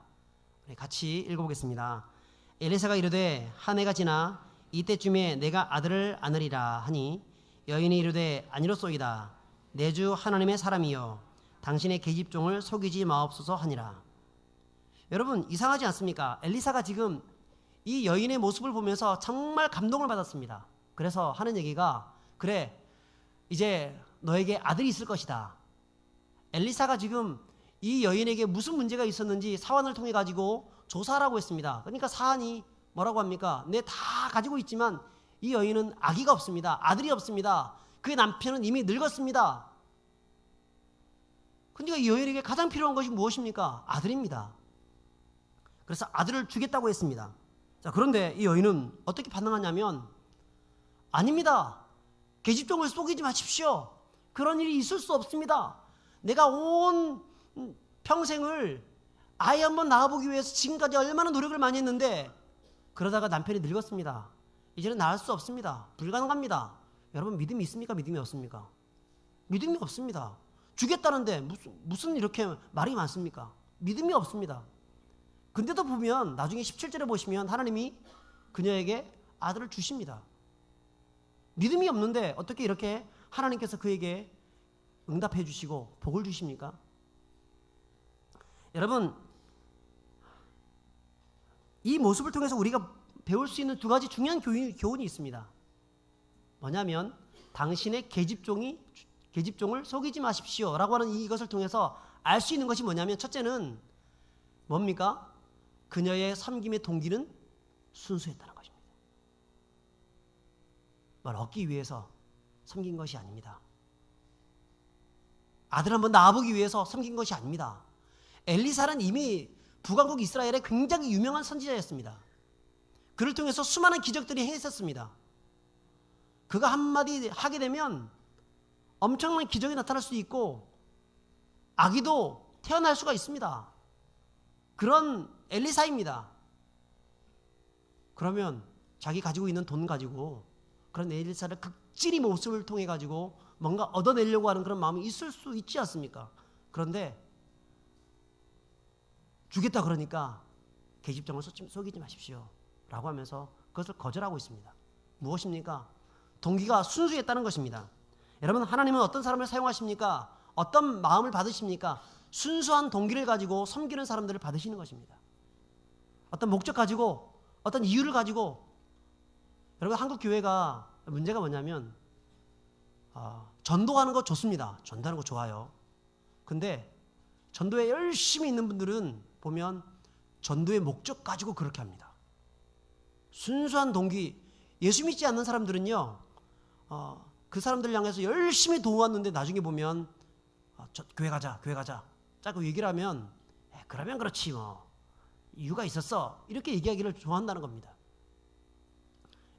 S1: 같이 읽어보겠습니다. 엘리사가 이르되 한 해가 지나 이때쯤에 내가 아들을 안으리라 하니 여인이 이르되 아니로소이다. 내 주 하나님의 사람이여 당신의 계집종을 속이지 마옵소서 하니라. 여러분, 이상하지 않습니까? 엘리사가 지금 이 여인의 모습을 보면서 정말 감동을 받았습니다. 그래서 하는 얘기가, 그래, 이제 너에게 아들이 있을 것이다. 엘리사가 지금 이 여인에게 무슨 문제가 있었는지 사환을 통해 가지고 조사하라고 했습니다. 그러니까 사환이 뭐라고 합니까? 내 다 가지고 있지만 이 여인은 아기가 없습니다. 아들이 없습니다. 그의 남편은 이미 늙었습니다. 그러니까 이 여인에게 가장 필요한 것이 무엇입니까? 아들입니다. 그래서 아들을 주겠다고 했습니다. 자, 그런데 이 여인은 어떻게 반응하냐면, 아닙니다. 계집종을 속이지 마십시오. 그런 일이 있을 수 없습니다. 내가 온 평생을 아이 한번 낳아보기 위해서 지금까지 얼마나 노력을 많이 했는데, 그러다가 남편이 늙었습니다. 이제는 낳을 수 없습니다. 불가능합니다. 여러분, 믿음이 있습니까? 믿음이 없습니까? 믿음이 없습니다. 주겠다는데 무슨 이렇게 말이 많습니까? 믿음이 없습니다. 근데도 보면 나중에 17절에 보시면 하나님이 그녀에게 아들을 주십니다. 믿음이 없는데 어떻게 이렇게 하나님께서 그에게 응답해 주시고 복을 주십니까? 여러분, 이 모습을 통해서 우리가 배울 수 있는 두 가지 중요한 교훈이 있습니다. 뭐냐면, 당신의 계집종을 속이지 마십시오 라고 하는 이것을 통해서 알 수 있는 것이 뭐냐면, 첫째는 뭡니까? 그녀의 섬김의 동기는 순수했다는 것입니다. 뭘 얻기 위해서 섬긴 것이 아닙니다. 아들 한번 낳아보기 위해서 섬긴 것이 아닙니다. 엘리사는 이미 북왕국 이스라엘의 굉장히 유명한 선지자였습니다. 그를 통해서 수많은 기적들이 행했었습니다. 그가 한마디 하게 되면 엄청난 기적이 나타날 수 있고 아기도 태어날 수가 있습니다. 그런 엘리사입니다. 그러면 자기 가지고 있는 돈 가지고 그런 엘리사를 극진히 모습을 통해 가지고 뭔가 얻어내려고 하는 그런 마음이 있을 수 있지 않습니까? 그런데 주겠다 그러니까 계집종을 속이지 마십시오 라고 하면서 그것을 거절하고 있습니다. 무엇입니까? 동기가 순수했다는 것입니다. 여러분, 하나님은 어떤 사람을 사용하십니까? 어떤 마음을 받으십니까? 순수한 동기를 가지고 섬기는 사람들을 받으시는 것입니다. 어떤 목적 가지고, 어떤 이유를 가지고. 여러분, 한국 교회가 문제가 뭐냐면 전도하는 거 좋습니다. 전도하는 거 좋아요. 근데 전도에 열심히 있는 분들은 보면 전도의 목적 가지고 그렇게 합니다. 순수한 동기, 예수 믿지 않는 사람들은요, 그 사람들 향해서 열심히 도왔는데 나중에 보면 교회 가자 자꾸 얘기를 하면 그러면 그렇지 뭐 이유가 있었어 이렇게 얘기하기를 좋아한다는 겁니다.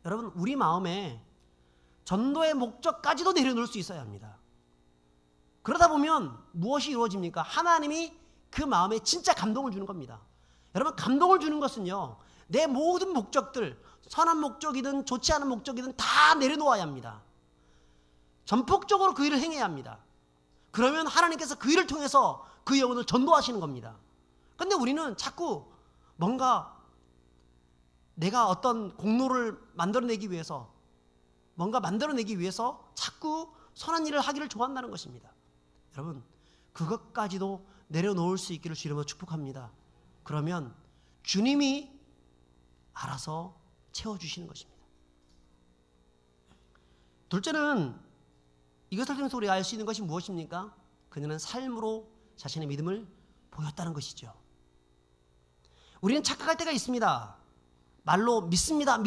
S1: 여러분, 우리 마음에 전도의 목적까지도 내려놓을 수 있어야 합니다. 그러다 보면 무엇이 이루어집니까? 하나님이 그 마음에 진짜 감동을 주는 겁니다. 여러분, 감동을 주는 것은요, 내 모든 목적들, 선한 목적이든 좋지 않은 목적이든 다 내려놓아야 합니다. 전폭적으로 그 일을 행해야 합니다. 그러면 하나님께서 그 일을 통해서 그 영혼을 전도하시는 겁니다. 그런데 우리는 자꾸 뭔가 내가 어떤 공로를 만들어내기 위해서, 뭔가 만들어내기 위해서 자꾸 선한 일을 하기를 좋아한다는 것입니다. 여러분, 그것까지도 내려놓을 수 있기를 주님으로 축복합니다. 그러면 주님이 알아서 채워주시는 것입니다. 둘째는 이것을 통해서 우리가 알 수 있는 것이 무엇입니까? 그녀는 삶으로 자신의 믿음을 보였다는 것이죠. 우리는 착각할 때가 있습니다. 말로 믿습니다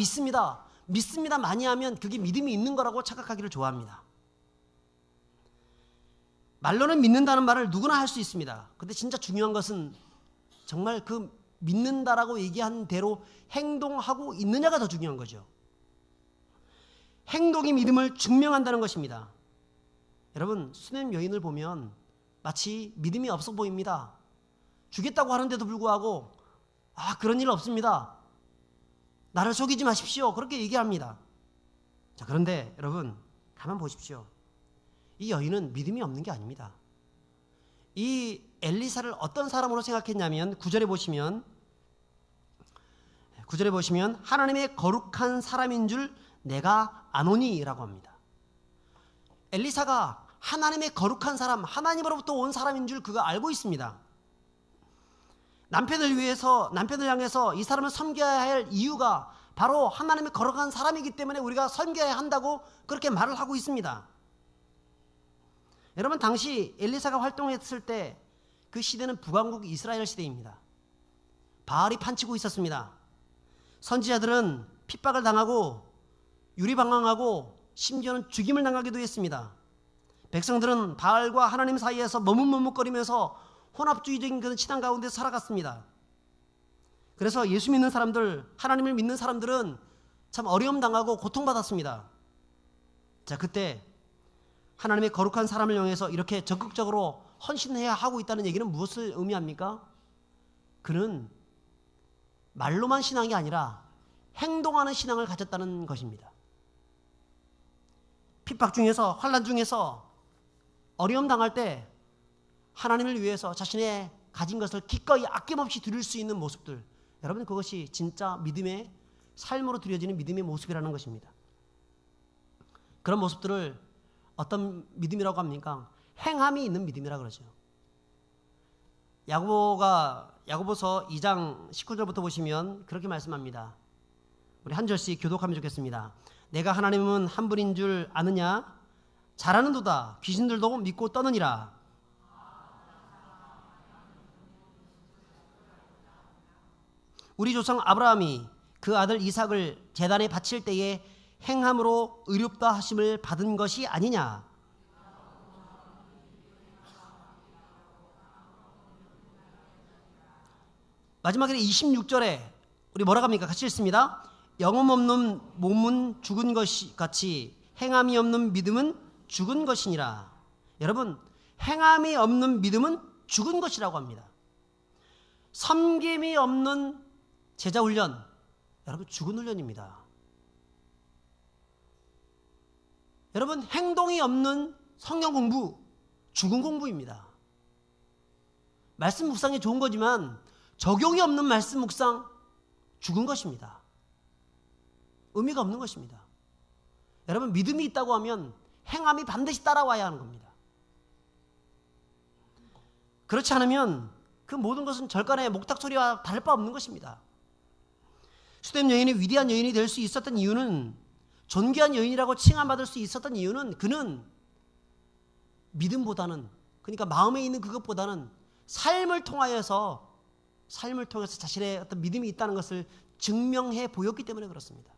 S1: 많이 하면 그게 믿음이 있는 거라고 착각하기를 좋아합니다. 말로는 믿는다는 말을 누구나 할 수 있습니다. 근데 진짜 중요한 것은 정말 그 믿는다라고 얘기한 대로 행동하고 있느냐가 더 중요한 거죠. 행동이 믿음을 증명한다는 것입니다. 여러분, 수넴 여인을 보면 마치 믿음이 없어 보입니다. 주겠다고 하는데도 불구하고 그런 일 없습니다. 나를 속이지 마십시오. 그렇게 얘기합니다. 자, 그런데 여러분, 가만 보십시오. 이 여인은 믿음이 없는 게 아닙니다. 이 엘리사를 어떤 사람으로 생각했냐면 9절에 보시면 하나님의 거룩한 사람인 줄 내가 아노니라고 합니다. 엘리사가 하나님의 거룩한 사람, 하나님으로부터 온 사람인 줄 그가 알고 있습니다. 남편을 향해서 이 사람을 섬겨야 할 이유가 바로 하나님의 거룩한 사람이기 때문에 우리가 섬겨야 한다고 그렇게 말을 하고 있습니다. 여러분, 당시 엘리사가 활동했을 때 그 시대는 북왕국 이스라엘 시대입니다. 바알이 판치고 있었습니다. 선지자들은 핍박을 당하고 유리방황하고 심지어는 죽임을 당하기도 했습니다. 백성들은 바알과 하나님 사이에서 머뭇머뭇거리면서 혼합주의적인 그런 신앙 가운데 살아갔습니다. 그래서 예수 믿는 사람들, 하나님을 믿는 사람들은 참 어려움 당하고 고통받았습니다. 자, 그때 하나님의 거룩한 사람을 향해서 이렇게 적극적으로 헌신해야 하고 있다는 얘기는 무엇을 의미합니까? 그는 말로만 신앙이 아니라 행동하는 신앙을 가졌다는 것입니다. 핍박 중에서, 환난 중에서, 어려움 당할 때 하나님을 위해서 자신의 가진 것을 기꺼이 아낌없이 드릴 수 있는 모습들, 여러분, 그것이 진짜 믿음의 삶으로 드려지는 믿음의 모습이라는 것입니다. 그런 모습들을 어떤 믿음이라고 합니까? 행함이 있는 믿음이라고 그러죠. 야고보서 2장 19절부터 보시면 그렇게 말씀합니다. 우리 한 절씩 교독하면 좋겠습니다. 내가 하나님은 한 분인 줄 아느냐? 잘 아는도다. 귀신들도 믿고 떠느니라. 우리 조상 아브라함이 그 아들 이삭을 제단에 바칠 때에 행함으로 의롭다 하심을 받은 것이 아니냐? 마지막에 26절에 우리 뭐라고 합니까? 같이 읽습니다. 영혼 없는 몸은 죽은 것이 같이 행함이 없는 믿음은 죽은 것이니라. 여러분, 행함이 없는 믿음은 죽은 것이라고 합니다. 섬김이 없는 제자 훈련, 여러분, 죽은 훈련입니다. 여러분, 행동이 없는 성경 공부, 죽은 공부입니다. 말씀 묵상이 좋은 거지만 적용이 없는 말씀 묵상, 죽은 것입니다. 의미가 없는 것입니다. 여러분, 믿음이 있다고 하면 행함이 반드시 따라와야 하는 겁니다. 그렇지 않으면 그 모든 것은 절간의 목탁소리와 다를 바 없는 것입니다. 수뎀 여인이 위대한 여인이 될 수 있었던 이유는, 존귀한 여인이라고 칭함받을 수 있었던 이유는, 그는 믿음보다는, 그러니까 마음에 있는 그것보다는 삶을 통해서 자신의 어떤 믿음이 있다는 것을 증명해 보였기 때문에 그렇습니다.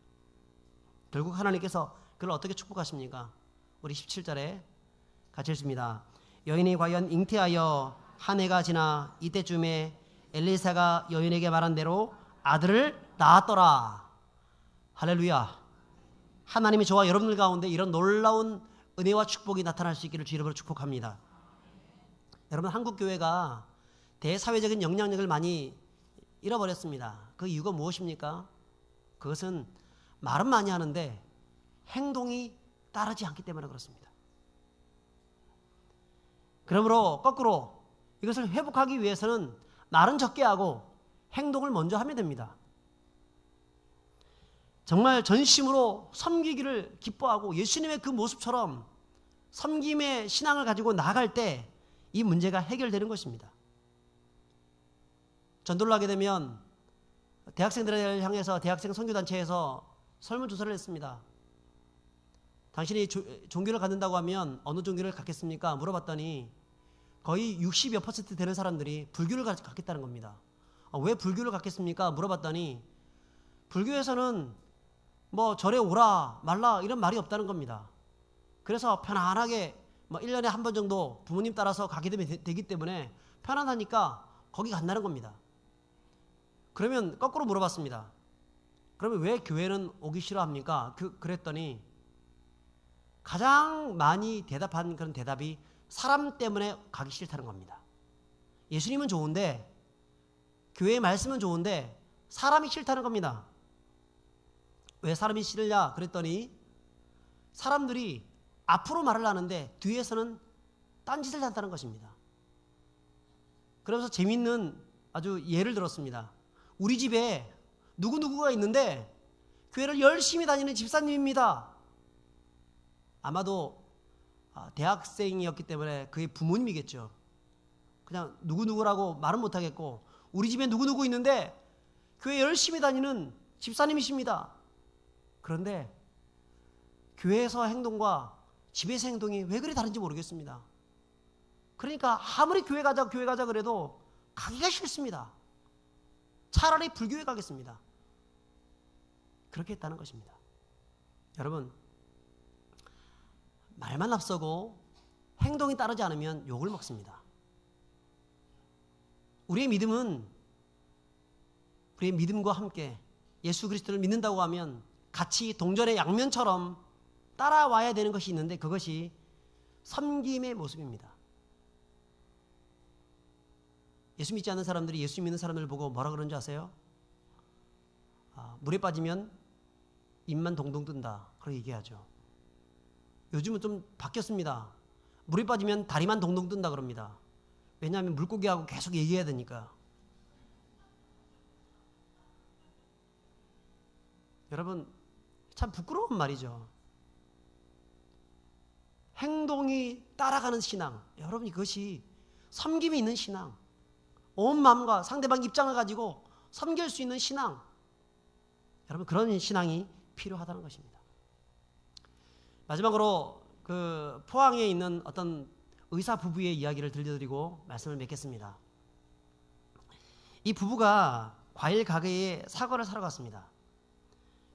S1: 결국 하나님께서 그를 어떻게 축복하십니까? 우리 17절에 같이 읽습니다. 여인이 과연 잉태하여 한 해가 지나 이때쯤에 엘리사가 여인에게 말한 대로 아들을 낳았더라. 할렐루야. 하나님이 저와 여러분들 가운데 이런 놀라운 은혜와 축복이 나타날 수 있기를 주 이름으로 축복합니다. 여러분, 한국 교회가 대사회적인 영향력을 많이 잃어버렸습니다. 그 이유가 무엇입니까? 그것은 말은 많이 하는데 행동이 따르지 않기 때문에 그렇습니다. 그러므로 거꾸로 이것을 회복하기 위해서는 말은 적게 하고 행동을 먼저 하면 됩니다. 정말 전심으로 섬기기를 기뻐하고 예수님의 그 모습처럼 섬김의 신앙을 가지고 나아갈 때 이 문제가 해결되는 것입니다. 전도를 하게 되면 대학생들을 향해서 대학생 선교단체에서 설문조사를 했습니다. 당신이 종교를 갖는다고 하면 어느 종교를 갖겠습니까? 물어봤더니 거의 60여 % 되는 사람들이 불교를 갖겠다는 겁니다. 왜 불교를 갖겠습니까? 물어봤더니 불교에서는 뭐 절에 오라 말라 이런 말이 없다는 겁니다. 그래서 편안하게 1년에 한 번 정도 부모님 따라서 가게 되기 때문에 편안하니까 거기 간다는 겁니다. 그러면 거꾸로 물어봤습니다. 그러면 왜 교회는 오기 싫어합니까? 그랬더니 가장 많이 대답한 그런 대답이 사람 때문에 가기 싫다는 겁니다. 예수님은 좋은데, 교회의 말씀은 좋은데 사람이 싫다는 겁니다. 왜 사람이 싫으냐 그랬더니 사람들이 앞으로 말을 하는데 뒤에서는 딴짓을 한다는 것입니다. 그러면서 재미있는 아주 예를 들었습니다. 우리 집에 누구누구가 있는데 교회를 열심히 다니는 집사님입니다. 아마도 대학생이었기 때문에 그의 부모님이겠죠. 그냥 누구누구라고 말은 못하겠고, 우리 집에 누구누구 있는데 교회 열심히 다니는 집사님이십니다. 그런데 교회에서 행동과 집에서 행동이 왜 그리 다른지 모르겠습니다. 그러니까 아무리 교회 가자 그래도 가기가 싫습니다. 차라리 불교에 가겠습니다. 그렇게 했다는 것입니다. 여러분, 말만 앞서고 행동이 따르지 않으면 욕을 먹습니다. 우리의 믿음과 함께 예수 그리스도를 믿는다고 하면 같이 동전의 양면처럼 따라와야 되는 것이 있는데, 그것이 섬김의 모습입니다. 예수 믿지 않는 사람들이 예수 믿는 사람들을 보고 뭐라 그러는 줄 아세요? 물에 빠지면 입만 동동 뜬다, 그렇게 얘기하죠. 요즘은 좀 바뀌었습니다. 물에 빠지면 다리만 동동 뜬다 그럽니다. 왜냐하면 물고기하고 계속 얘기해야 되니까. 여러분, 참 부끄러운 말이죠. 행동이 따라가는 신앙, 여러분, 이것이 섬김이 있는 신앙, 온 마음과 상대방 입장을 가지고 섬길 수 있는 신앙, 여러분, 그런 신앙이 필요하다는 것입니다. 마지막으로 그 포항에 있는 어떤 의사 부부의 이야기를 들려드리고 말씀을 맺겠습니다. 이 부부가 과일 가게에 사과를 사러 갔습니다.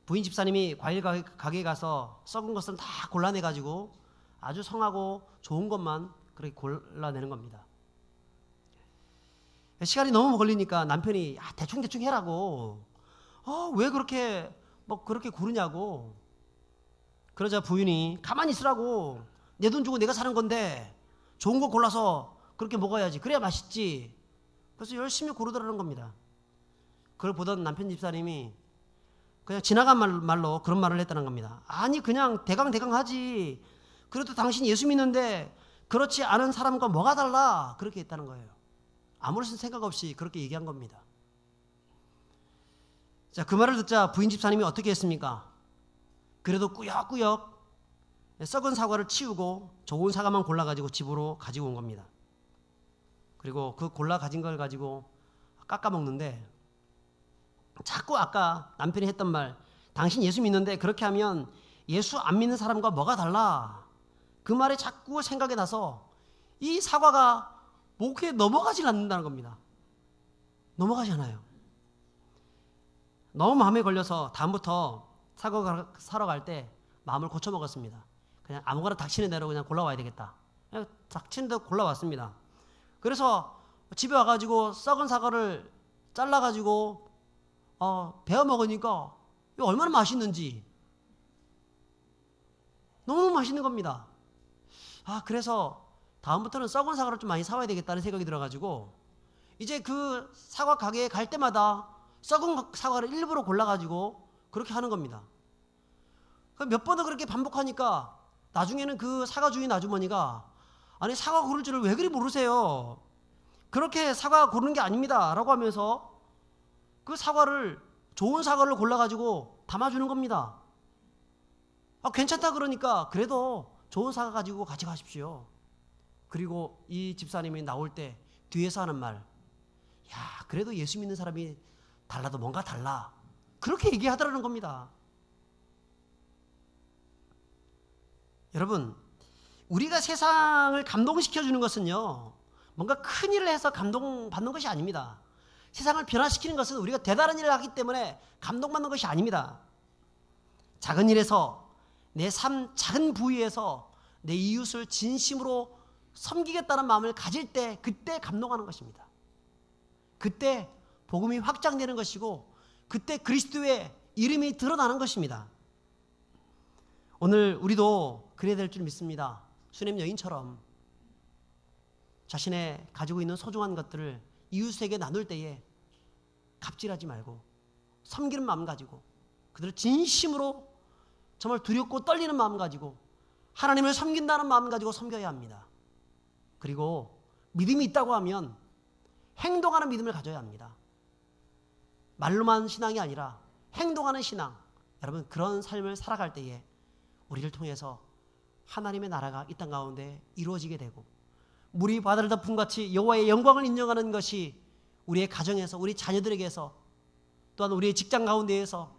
S1: 부인 집사님이 과일 가게에 가서 썩은 것을 다 골라내가지고 아주 성하고 좋은 것만 그렇게 골라내는 겁니다. 시간이 너무 걸리니까 남편이 대충 해라고, 왜 그렇게 그렇게 고르냐고. 그러자 부인이 가만히 있으라고, 내 돈 주고 내가 사는 건데 좋은 거 골라서 그렇게 먹어야지, 그래야 맛있지. 그래서 열심히 고르더라는 겁니다. 그걸 보던 남편 집사님이 그냥 지나간 말로 그런 말을 했다는 겁니다. 아니, 그냥 대강 하지. 그래도 당신 예수 믿는데 그렇지 않은 사람과 뭐가 달라, 그렇게 했다는 거예요. 아무런 생각 없이 그렇게 얘기한 겁니다. 자, 그 말을 듣자 부인 집사님이 어떻게 했습니까? 그래도 꾸역꾸역 썩은 사과를 치우고 좋은 사과만 골라가지고 집으로 가지고 온 겁니다. 그리고 그 골라 가진 걸 가지고 깎아 먹는데, 자꾸 아까 남편이 했던 말, 당신 예수 믿는데 그렇게 하면 예수 안 믿는 사람과 뭐가 달라, 그 말이 자꾸 생각이 나서 이 사과가 목에 넘어가질 않는다는 겁니다. 넘어가지 않아요. 너무 마음에 걸려서 다음부터 사과 사러 갈 때 마음을 고쳐 먹었습니다. 그냥 아무거나 닥치는 대로 그냥 골라와야 되겠다. 그냥 닥치는 대로 골라왔습니다. 그래서 집에 와가지고 썩은 사과를 잘라가지고 베어 먹으니까 이거 얼마나 맛있는지, 너무 맛있는 겁니다. 그래서 다음부터는 썩은 사과를 좀 많이 사와야 되겠다는 생각이 들어가지고 이제 그 사과 가게에 갈 때마다 썩은 사과를 일부러 골라가지고 그렇게 하는 겁니다. 몇 번을 그렇게 반복하니까 나중에는 그 사과 주인 아주머니가, 아니, 사과 고를 줄을 왜 그리 모르세요? 그렇게 사과 고르는 게 아닙니다 라고 하면서 그 사과를, 좋은 사과를 골라가지고 담아주는 겁니다. 괜찮다 그러니까 그래도 좋은 사과 가지고 같이 가십시오. 그리고 이 집사님이 나올 때 뒤에서 하는 말, 야, 그래도 예수 믿는 사람이 달라도 뭔가 달라, 그렇게 얘기하더라는 겁니다. 여러분, 우리가 세상을 감동시켜주는 것은요, 뭔가 큰 일을 해서 감동받는 것이 아닙니다. 세상을 변화시키는 것은 우리가 대단한 일을 하기 때문에 감동받는 것이 아닙니다. 작은 일에서, 내 삶 작은 부위에서 내 이웃을 진심으로 섬기겠다는 마음을 가질 때, 그때 감동하는 것입니다. 그때 복음이 확장되는 것이고, 그때 그리스도의 이름이 드러나는 것입니다. 오늘 우리도 그래야 될 줄 믿습니다. 수넴 여인처럼 자신의 가지고 있는 소중한 것들을 이웃에게 나눌 때에 갑질하지 말고 섬기는 마음 가지고, 그들을 진심으로 정말 두렵고 떨리는 마음 가지고 하나님을 섬긴다는 마음 가지고 섬겨야 합니다. 그리고 믿음이 있다고 하면 행동하는 믿음을 가져야 합니다. 말로만 신앙이 아니라 행동하는 신앙. 여러분, 그런 삶을 살아갈 때에 우리를 통해서 하나님의 나라가 이 땅 가운데 이루어지게 되고 물이 바다를 덮은 같이 여호와의 영광을 인정하는 것이 우리의 가정에서, 우리 자녀들에게서, 또한 우리의 직장 가운데에서,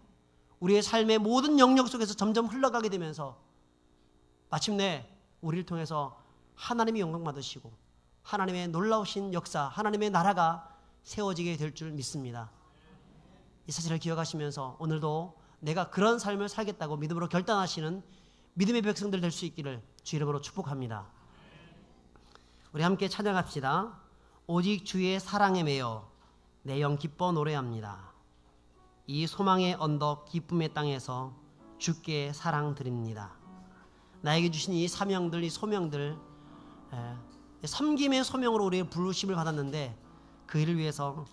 S1: 우리의 삶의 모든 영역 속에서 점점 흘러가게 되면서 마침내 우리를 통해서 하나님이 영광 받으시고 하나님의 놀라우신 역사, 하나님의 나라가 세워지게 될 줄 믿습니다. 이 사실을 기억하시면서 오늘도 내가 그런 삶을 살겠다고 믿음으로 결단하시는 믿음의 백성들 될 수 있기를 주 이름으로 축복합니다. 우리 함께 찬양합시다. 오직 주의 사랑에 매여 내 영 기뻐 노래합니다. 이 소망의 언덕 기쁨의 땅에서 주께 사랑 드립니다. 나에게 주신 이 사명들, 이 소명들, 섬김의 소명으로 우리의 부르심을 받았는데 그 일을 위해서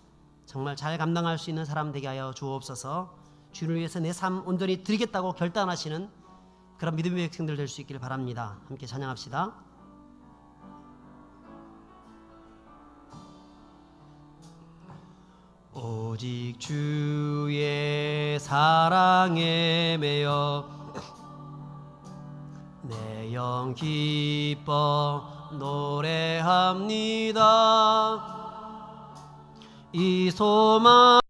S1: 정말 잘 감당할 수 있는 사람 되게 하여 주옵소서. 주를 위해서 내 삶 온전히 드리겠다고 결단하시는 그런 믿음의 백성들 될 수 있기를 바랍니다. 함께 찬양합시다. 오직 주의 사랑에 매여 내 영 기뻐 노래합니다. 이 소망